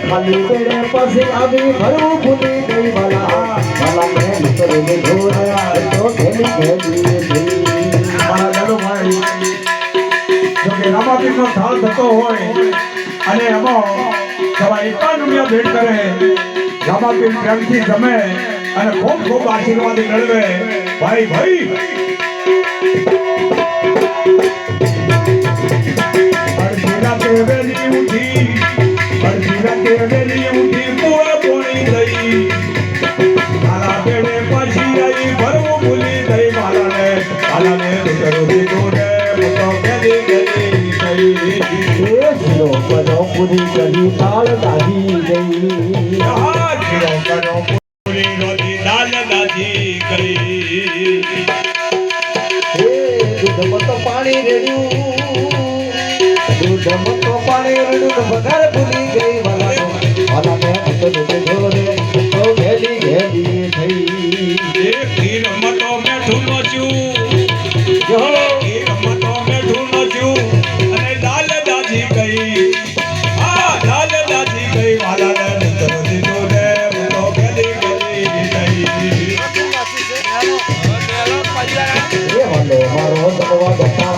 ખાલી પેડે પછી આવી ભરવું ભૂલી ગઈ ભલા મેં કરે ઢોર તો ખેલી જોકે રામાપીરનો થાળ થતો હોય અને એમાં સવા 51 રૂપિયા ભેટ કરે રામાપીર પ્રેમથી જમે અને ખૂબ ખૂબ આશીર્વાદ મેળવે ભાઈ વેલી ઉઠી પોળ પોણી ગઈ મારા બેડે પછી આવી ભરવું ભૂલી ગઈ માલાને કરો દીધો રે મોટો ગેલી ગઈ પૂરી કરી તાળ દાદી ગઈ કરો પૂરી નદી દાલ દાદી ગઈ દૂધમાં તો પાણી રેડ્યું વગર ભૂલી ગઈ વાલા મેં તો ઢોરે તો ઘેલી થઈ ખીર મતો મેઠું નચ્યું અને દાલ દાજી ગઈ વાલા ને કરો દીધો રે તો ગેલી મારો દવા ગતા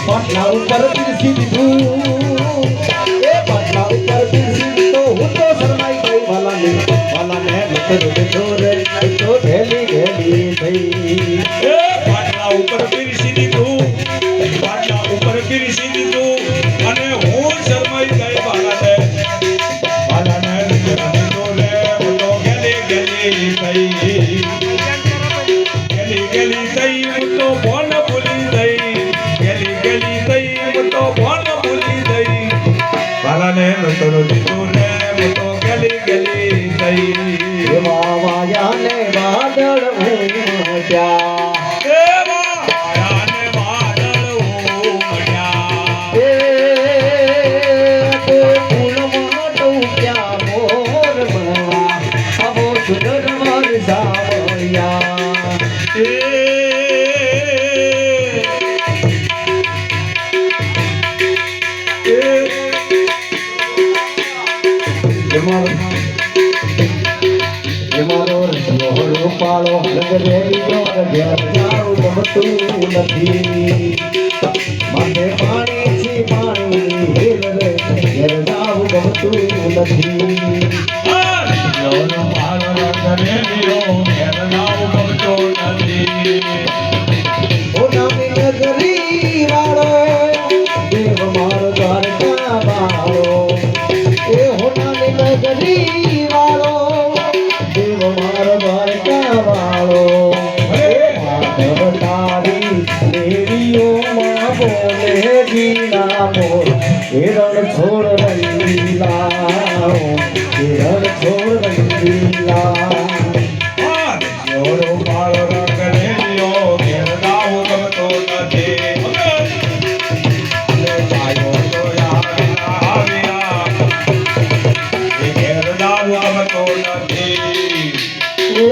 પાટલા ઉપર પીરસી દીધું તો હું તો શરમાઈ ગઈ વાલા ને તો ઘેલી થઈ પાટલા ઉપર પીરસી દીધું અને હું શરમાઈ ગઈ વાલાને તો ગેલી થઈ તો બોન ભૂલી ગઈ વાલાને નતરો દીધો ને તો ગેલી થઈ વાયાને વાદળ ઉમટ્યા પાળો રેડીનો ઘેર જાઉં ગમતું નથી માથે પાણી હેલ રે ઘેર જાઉં ગમતું નથી નામી નગરી વાળો દેવ મારો દ્વારકા વાળો એ હો નામી નગરી વાળો દેવ મારો દ્વારકા વાળો તારી દેવીઓમાં બોલે ગીના મોર હિરણ છોડ રંગીલા હિરણ છોડ રંગીલા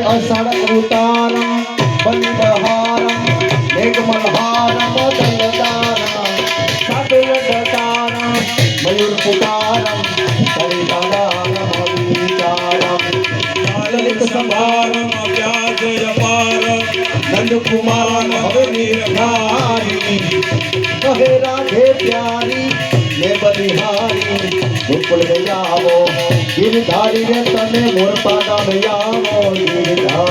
અષાઢ ઉતારમ બંધહારમ મેઘમલ્હારમ દંડદારમ સાધુવદતારમ મયુર પુકારમ સરિતારમ વિચારમ લલિત સંભારમ વ્યાજય પારમ નંદ કુમાર નિર્ધારી કહે રાધે પ્યારી ને બલિહારી મુકુલ ગયાવો ગિરધારી રે તને મોર પાદા આવો ગિરધારી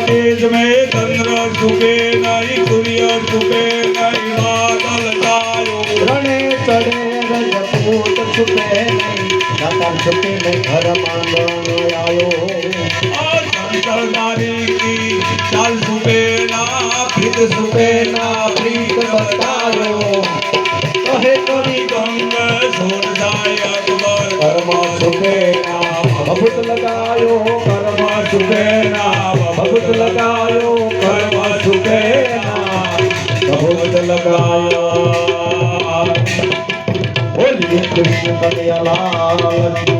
तेज में चंद्र छुपे नहीं सूर्य छुपे नहीं बादल छायो रणे चढ़े रजपूत छुपे नहीं नकर छुपे नहीं घर मांगनो आयो संतरदारी की चाल छुपे ना प्रीत छुपे ना प्रीत बतायो कहे कवि गंग सोर जाय अकबर कर्मा छुपे ना बहुत लगायो कर्मा छुपे ना बहुत लगायो कर्मा छुपे ना बहुत लगायो बोलिए कृष्ण कन्हैया लाल की